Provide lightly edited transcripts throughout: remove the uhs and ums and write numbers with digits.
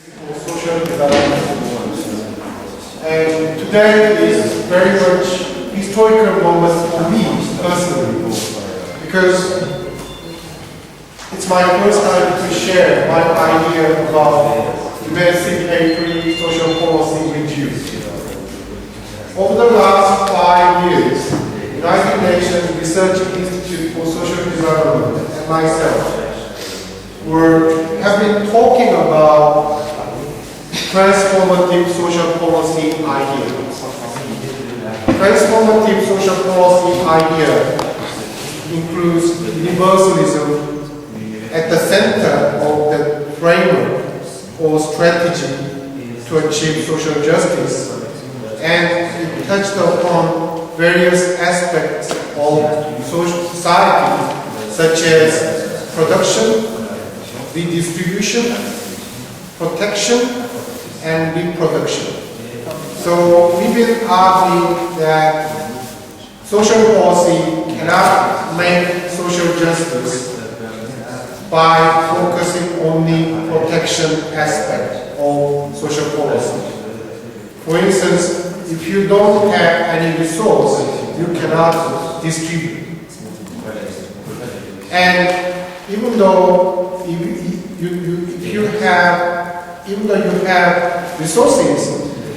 for social development. And today is very much historical moment for me personally, because it's my first time to share my idea about emancipatory social policy with you. Over the last 5 years, United Nations Research Institute for Social Development and myself have been talking about transformative social policy ideas. Transformative social policy idea includes universalism at the center of the framework or strategy to achieve social justice, and it touched upon various aspects of society such as production, redistribution, protection, and reproduction. So we've been arguing that social policy cannot make social justice by focusing only protection aspect of social policy. For instance, if you don't have any resource, you cannot distribute. And even though you have resources,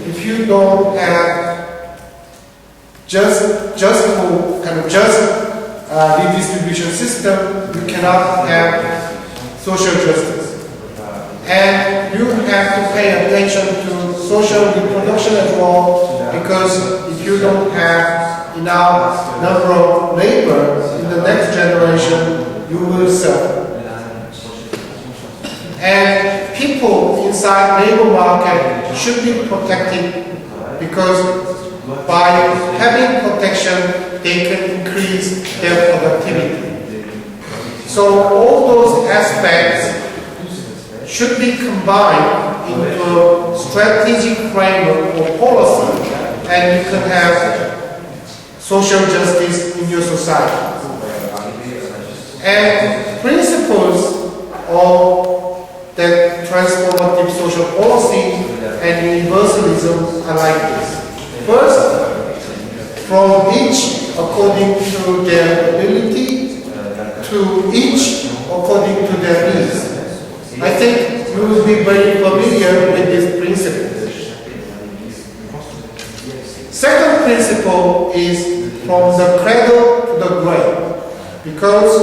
if you don't have just redistribution system, you cannot have social justice. And you have to pay attention to social reproduction as well, because if you don't have enough number of labor in the next generation, you will suffer. And people inside labor market should be protected, because by having protection, they can increase their productivity. So all those aspects should be combined into a strategic framework or policy, and you can have social justice in your society. And principles of that transformative social policy and universalism are like this. First, from each according to their ability, to each according to their needs. I think you will be very familiar with this principle. Second principle is from the cradle to the grave, because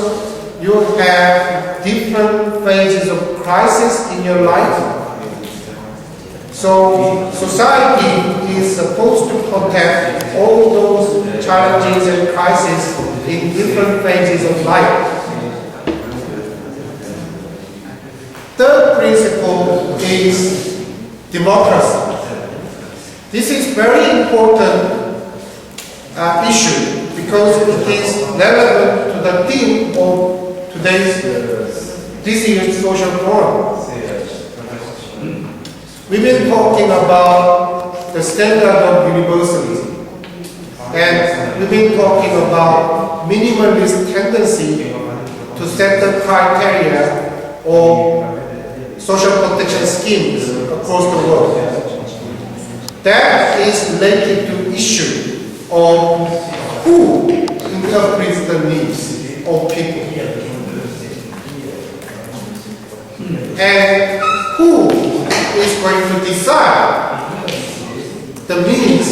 you have different phases of crisis in your life. So society is supposed to protect all those challenges and crises in different phases of life. Third principle is democracy. This is very important issue, because it is relevant to the theme of this year's social forum. We've been talking about the standard of universalism, and we've been talking about minimalist tendency to set the criteria of social protection schemes across the world. That is related to issue of who interprets the needs of people, and who is going to decide the means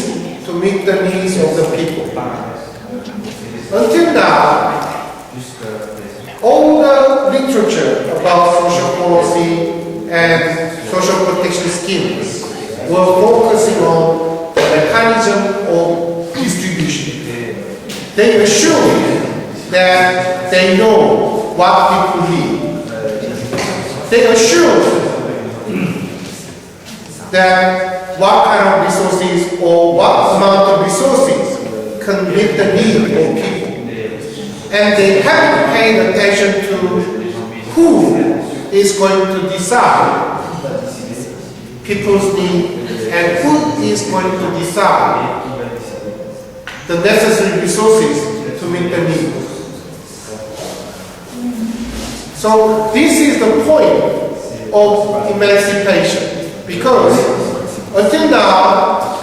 to meet the needs of the people. Until now, all the literature about social policy and social protection schemes were focusing on the mechanism of distribution. They assume that they know what people need. They assume that what kind of resources or what amount of resources can meet the need of people. And they haven't paid attention to who is going to decide people's needs, and who is going to decide the necessary resources to meet the needs. So this is the point of emancipation. Because until now,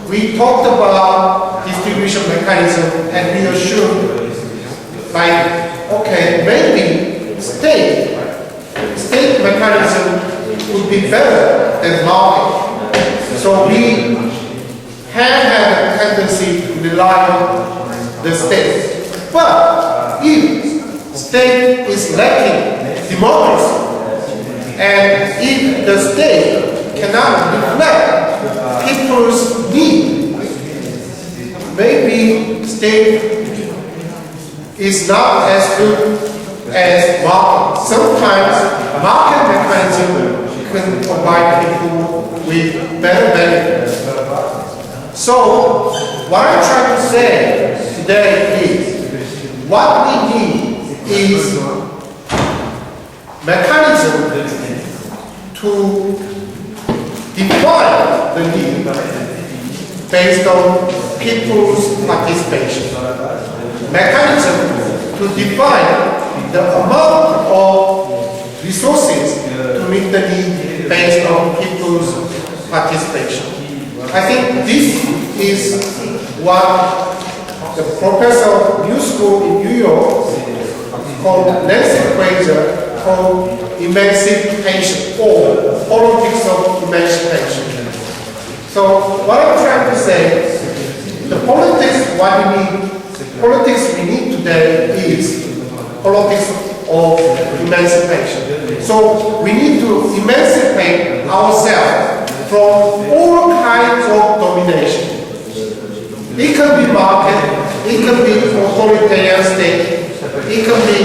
we talked about distribution mechanism and we assumed, like, okay, maybe state mechanism would be better than market. So we have had a tendency to rely on the state. But if state is lacking democracy, and if the state cannot reflect people's need, maybe state is not as good as market. Sometimes market mechanism can provide people with better benefits. So what I'm trying to say today is what we need is mechanism to define the need based on people's participation. Mechanism to define the amount of resources to meet the need based on people's participation. I think this is what the professor of New School in New York called Nancy Fraser called emancipation or politics of emancipation. So what I'm trying to say, the politics we need today is politics of emancipation. So we need to emancipate ourselves from all kinds of domination. It can be market, it can be authoritarian state, it can be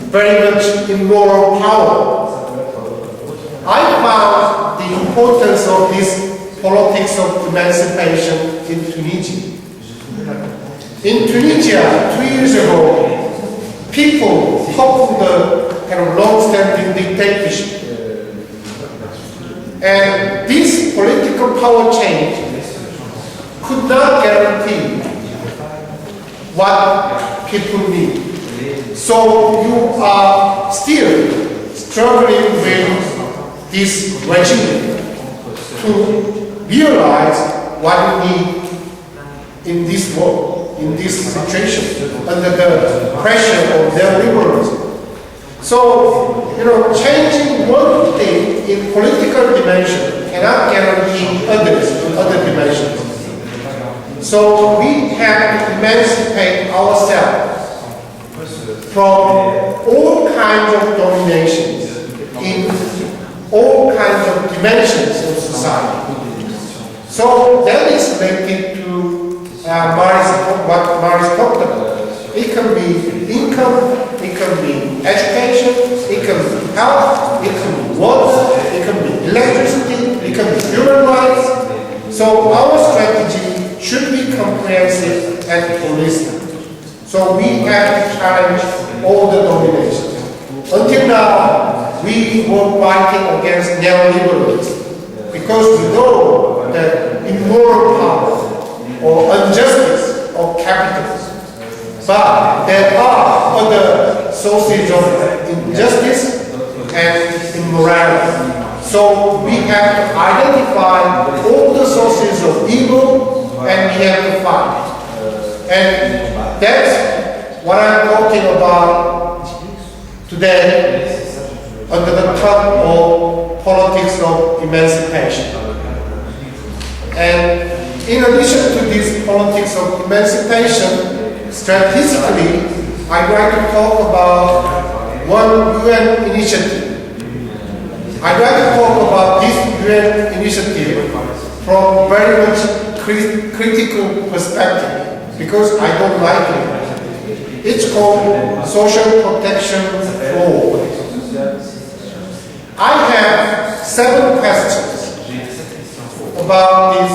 very much immoral power. I found the importance of this politics of emancipation in Tunisia. In Tunisia, 2 years ago, people toppled the kind of long-standing dictatorship. And this political power change could not guarantee what people need. So you are still struggling with this regime to realize what you need in this world, in this situation, under the pressure of neoliberalism. So, changing one thing in political dimension cannot guarantee others in other dimensions. So we have to emancipate ourselves from all kinds of dominations in all kinds of dimensions of society. So that is related to what Maris talked about. It can be income, it can be education, it can be health, it can be water, it can be electricity, it can be human rights. So our strategy should be comprehensive and holistic. So we have to challenge all the dominations. Until now, we were fighting against neoliberalism because we know the immoral power or injustice of capitalism. But there are other sources of injustice and immorality. So we have to identify all the sources of evil and we have to fight. And that's what I'm talking about today under the term of politics of emancipation. And in addition to this politics of emancipation, strategically, I'd like to talk about one UN initiative. I'd like to talk about this UN initiative from very much critical perspective because I don't like it. It's called Social Protection Law. I have 7 questions about this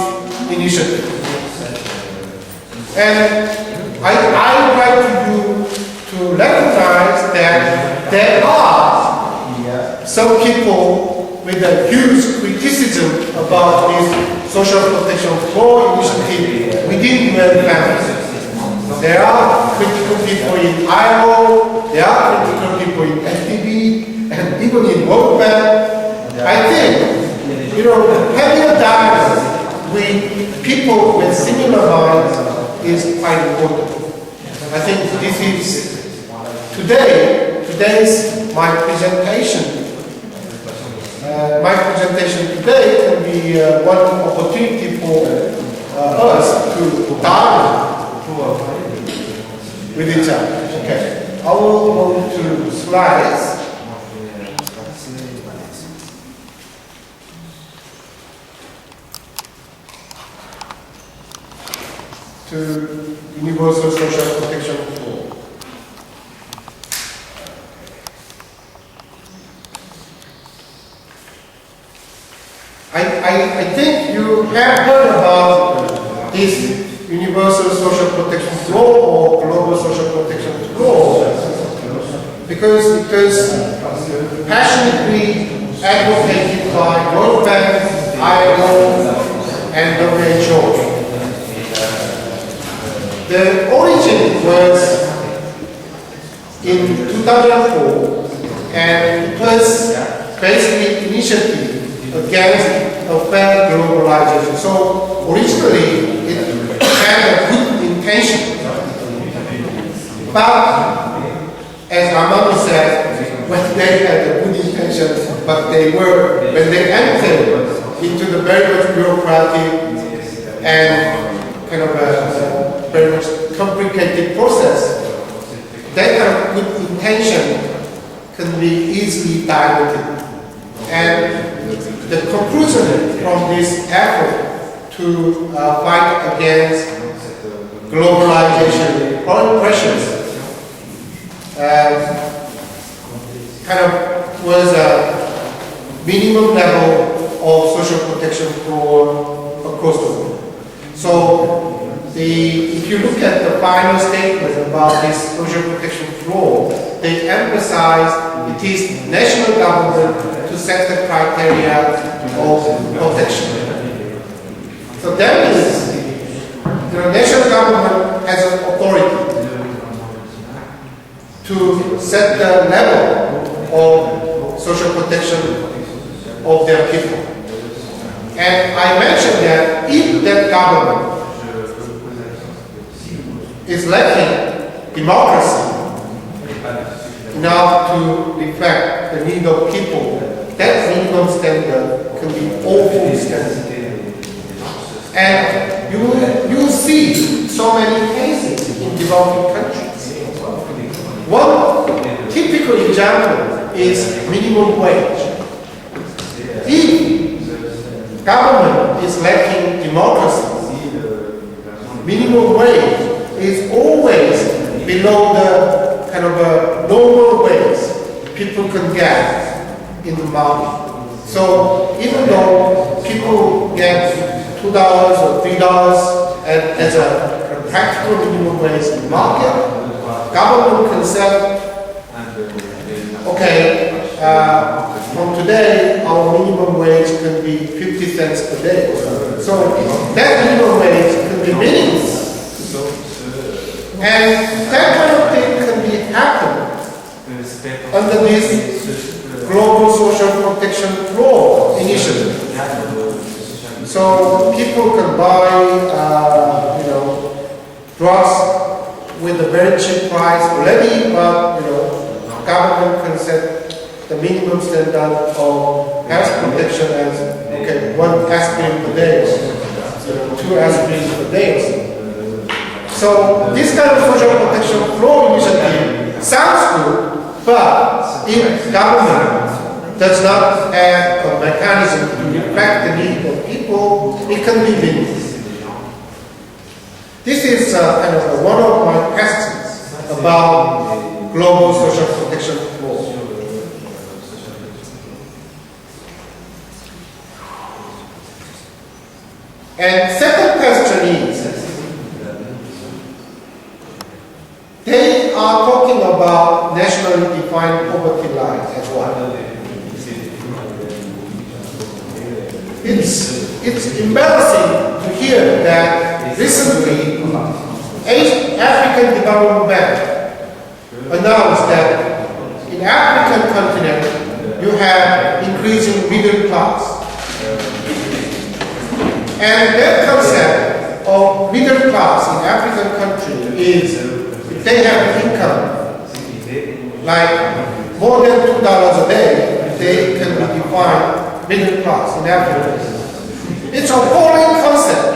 initiative. And I would like you to recognize that there are some people with a huge criticism about this social protection law initiative within UN families. There are critical people in ILO, there are critical people in SDB, and even in World Bank. I think having a dialogue with people with similar minds is quite important. I think this is today's my presentation. My presentation today can be one opportunity for us to dialogue with each other. Okay, I will move to slides. To universal social protection law. I think you have heard about this universal social protection law or global social protection law because it was passionately advocated by World Bank, ILO, and WHO. The origin was in 2004, and it was basically initiative against fair globalization. So originally it had a good intention, but as Armando said, when they had a good intention, but when they entered into the very much bureaucratic and kind of a very much complicated process, that kind of good intention can be easily diluted. And the conclusion from this effort to fight against globalization pressures kind of was a minimum level of social protection for across the world. So if you look at the final statement about this social protection law, they emphasize it is national government to set the criteria of protection. So that means the national government has an authority to set the level of social protection of their people. And I mentioned that if that government is lacking democracy enough to reflect the need of people, that minimum standard can be awful standard. And you will see so many cases in developing countries. One typical example is minimum wage. If government is lacking democracy, minimum wage is always below the kind of a normal wage people can get in the market. So even though people get $2 or $3 as a practical minimum wage in the market, government can say, okay, from today our minimum wage can be 50 cents per day. So that minimum wage can be meaningless. And that kind of thing can be happen under this global social protection law initiative. So people can buy, drugs with a very cheap price already, but government can set the minimum standard of health protection as okay, 1 aspirin per day, or 2 aspirins per day or so. So this kind of social protection law initiative sounds good, but if government does not have a mechanism to reflect the need of people, it can be meaningless. This is kind of one of my questions about global social protection law. And second question is, they are talking about nationally defined poverty line as well. It's embarrassing to hear that recently African Development Bank announced that in African continent you have increasing middle class. And that concept of middle class in African country is if they have income like more than $2 a day, they can be defined middle class in Africa. It's a foreign concept.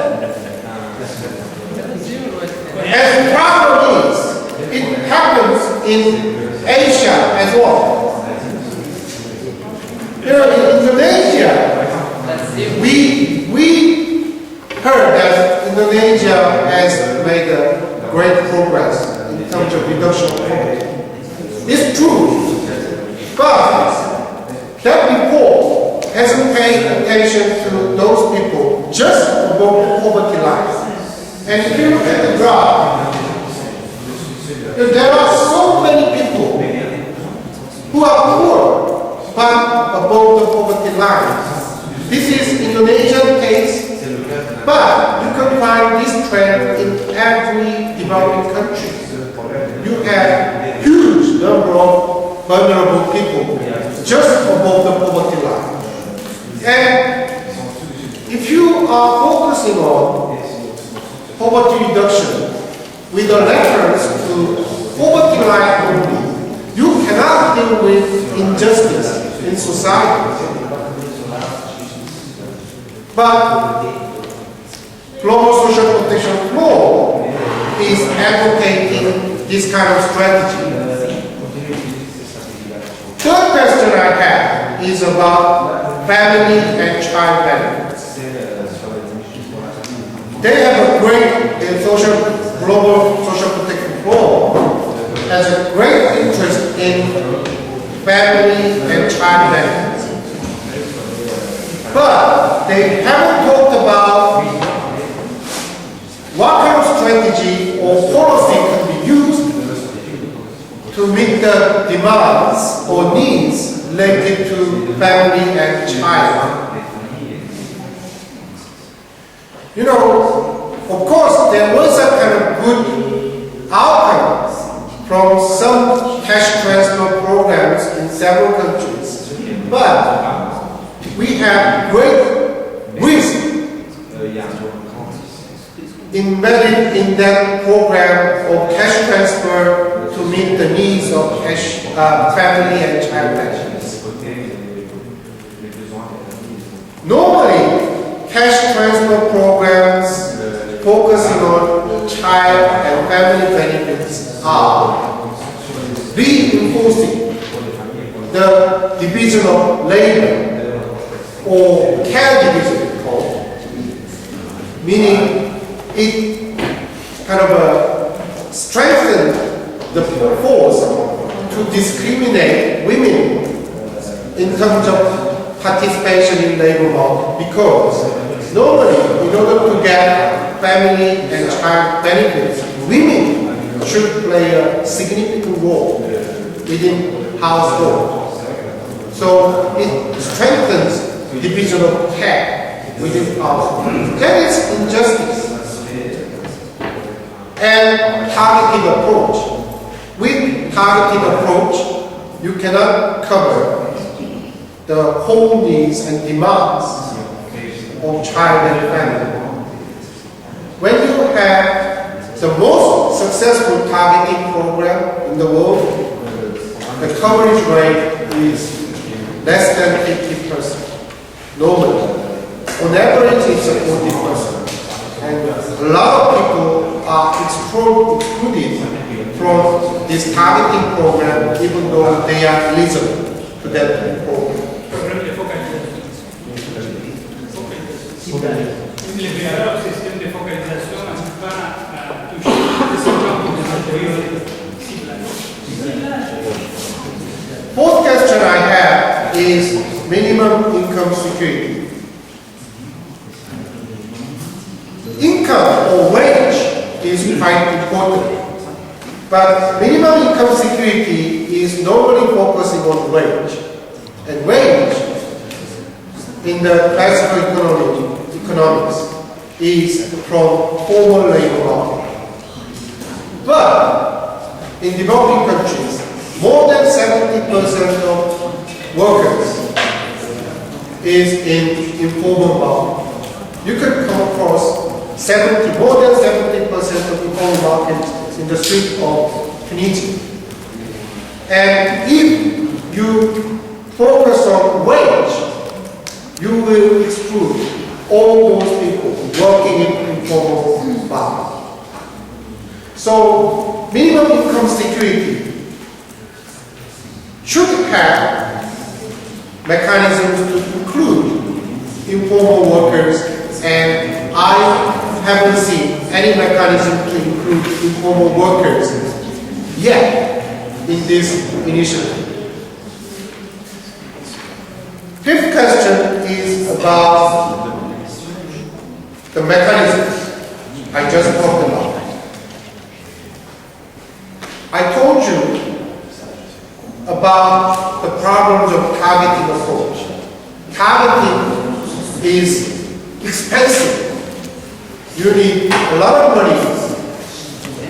And the problem is, it happens in Asia as well. You know, in Indonesia, we heard that Indonesia has made a great progress in terms of reduction of poverty. It's true, but that report hasn't paid attention to those people just above poverty line. And if you look at the graph, there are so many people who are poor but above the poverty line. This is Indonesian case, but you can find this trend in every developing country. You have huge number of vulnerable people just above the poverty line. And if you are focusing on poverty reduction with a reference to poverty line only, you cannot deal with injustice in society. But global social protection law is advocating this kind of strategy. Third question I have is about family and child benefits. They have a great global social protection law has a great interest in family and child benefits. But they haven't talked about what kind of strategy or policy can be used to meet the demands or needs related to family and child. You know, of course, there was a kind of good outcome from some cash transfer programs in several countries, but we have great risk embedded in that program of cash transfer to meet the needs of family and child benefits. Normally, cash transfer programs focusing on child and family benefits are reinforcing the division of labor or care division called, meaning it kind of strengthens the force to discriminate women in terms of participation in labor market, because normally in order to get family and child benefits, women should play a significant role within household. So it strengthens division of care within household. That is injustice. And targeted approach. With targeted approach, you cannot cover the whole needs and demands of child and family. When you have the most successful targeting program in the world, the coverage rate is less than 50%. Normally, on average, it's 40%. And a lot of people are excluded from this targeting program, even though they are eligible to that program. Fourth question I have is minimum income security. Income or wage is quite important, but minimum income security is normally focusing on wage. And wage in the classical economics is from formal labor market. But in developing countries, more than 70% of workers is in informal market. you could come across more than 70% of informal markets in the street of Trinity. And if you focus on wage, you will exclude all those people working in informal market. So, minimum income security should have mechanisms to include informal workers, and I haven't seen any mechanism to include informal workers yet in this initiative. Fifth question is about the mechanisms I just talked about. I told you about the problems of targeting approach. Targeting is expensive. You need a lot of money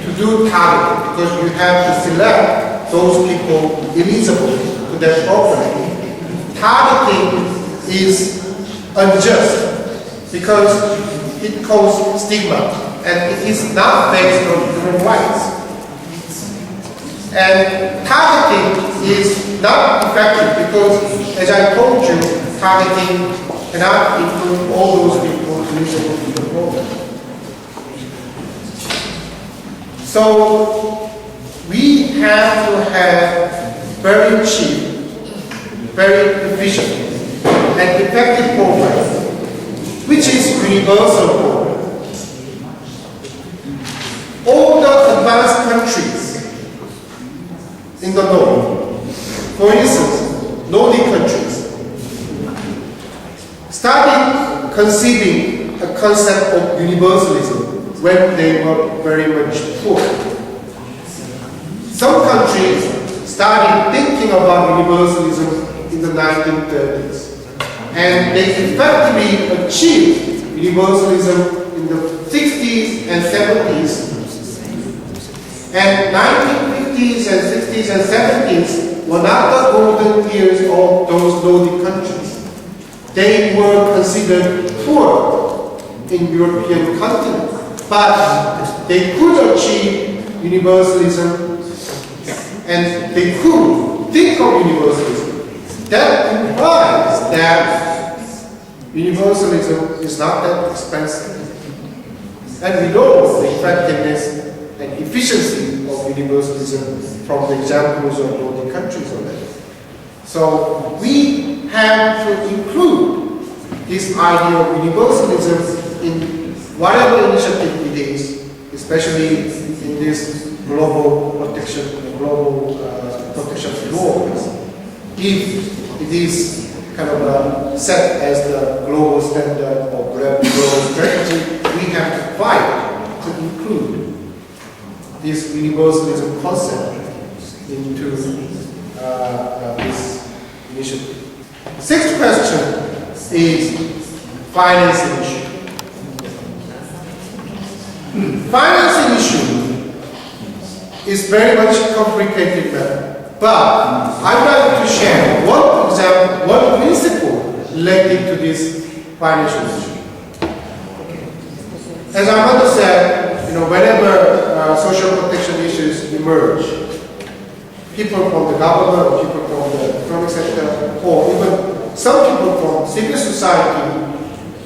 to do targeting because you have to select those people eligible to that program. Targeting is unjust because it causes stigma and it is not based on human rights. And targeting is not effective because, as I told you, targeting cannot include all those people eligible to the program. So we have to have very cheap, very efficient, and effective program, which is universal program. All the advanced countries in the North, for instance, Nordic countries, started conceiving a concept of universalism when they were very much poor. Some countries started thinking about universalism in the 1930s, and they effectively achieved universalism in the 60s and 70s. And 1950s and 60s and 70s were not the golden years of those Nordic countries. They were considered poor in European continent, but they could achieve universalism and they could think of universalism. That implies that universalism is not that expensive. And we know the effectiveness and efficiency of universalism from the examples of Nordic countries already. So we have to include this idea of universalism in whatever initiative it is, especially in this global protection laws. If it is kind of set as the global standard or global strategy, we have to fight to include this universalism concept into this initiative. Sixth question is financing issue. Financing issue is very much a complicated matter, but I'd like to share one example, one principle related to this financial issue. As our mother said, whenever social protection issues emerge, people from the government, or people from the economic sector, or even some people from civil society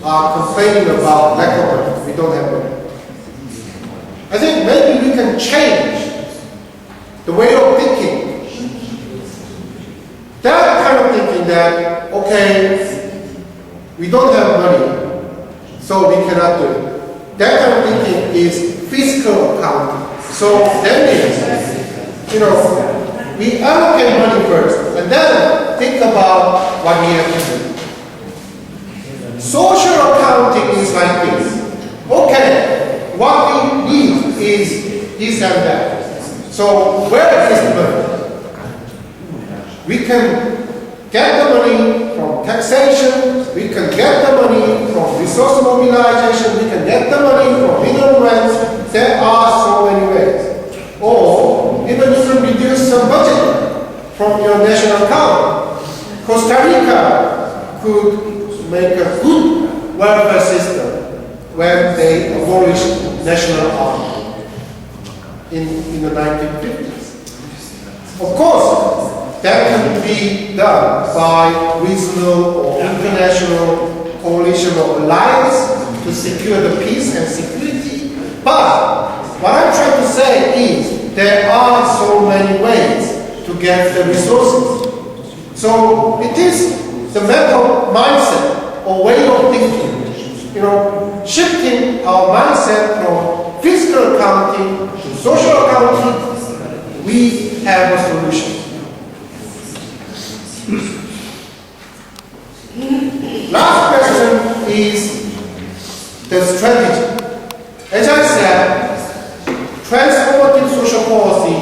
are complaining about lack of money. We don't have money. I think maybe we can change the way of thinking. That kind of thinking that, okay, we don't have money, so we cannot do it. That kind of thinking is fiscal accounting. So that means, we allocate money first, and then think about what we have to do. Social accounting is like this. Okay, what we need is this and that. So where is the money? We can get the money from taxation, we can get the money from resource mobilization, we can get the money from minimum rents. There are so many ways. Or even you can reduce some budget from your national account. Costa Rica could make a good welfare system say, abolished national army in the 1950s. Of course, that can be done by regional or international coalition or alliance to secure the peace and security. But what I'm trying to say is there are so many ways to get the resources. So it is the matter of mindset or way of thinking. You know, shifting our mindset from fiscal accounting to social accounting, we have a solution. Last question is the strategy. As I said, transformative social policy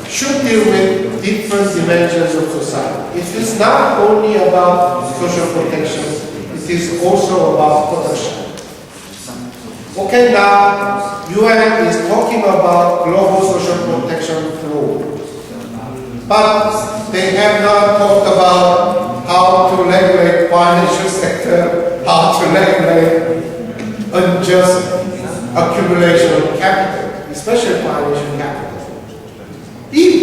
should deal with different dimensions of society. It is not only about social protection, it is also about production. Okay, now UN is talking about global social protection flow, but they have not talked about how to regulate financial sector, how to regulate unjust accumulation of capital, especially financial capital. If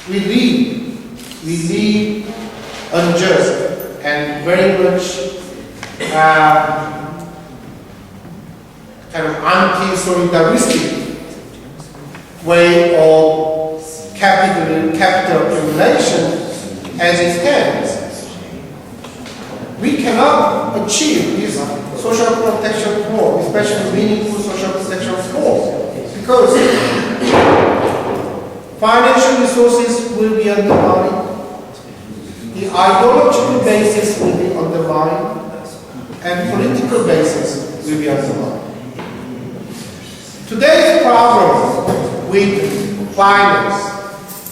we leave unjust and very much kind of anti-solidaristic way of capital accumulation as it stands, we cannot achieve this social protection form, especially meaningful social protection form, because financial resources will be undermined, the ideological basis will be undermined, and political basis will be undermined. Today's problem with finance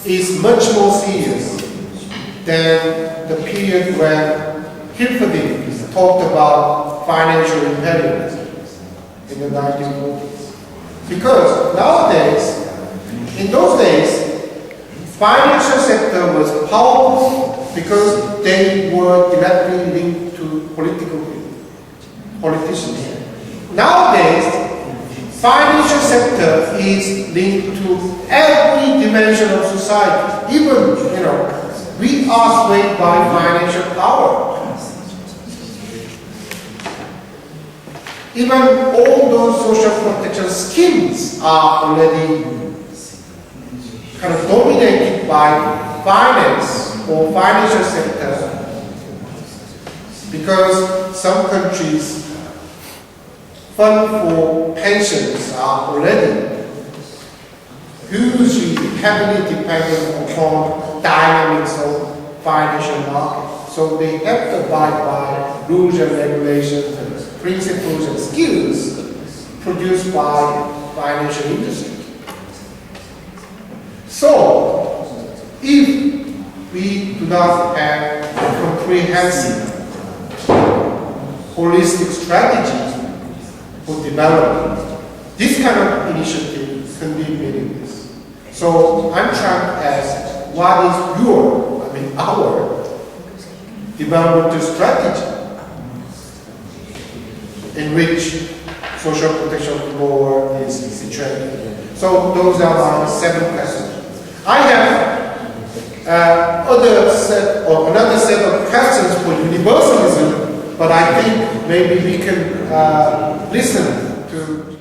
is much more serious than the period when Hilferding talked about financial imperialism in the 1940s. Because nowadays, in those days, financial sector was powerful because they were directly linked to politicians. Nowadays, financial sector is linked to every dimension of society. Even, we are swayed by financial power. Even all those social protection schemes are already kind of dominated by finance or financial sector, because some countries fund for pensions are already hugely heavily dependent upon dynamics of financial market. So they have to abide by rules and regulations and principles and skills produced by financial industry. So, if we do not have a comprehensive, holistic strategy for development, this kind of initiative can be meaningless. So, I'm trying to ask, what is our developmental strategy in which social protection law is situated? So, those are my 7 questions. I have another set of questions for universalism, but I think maybe we can listen to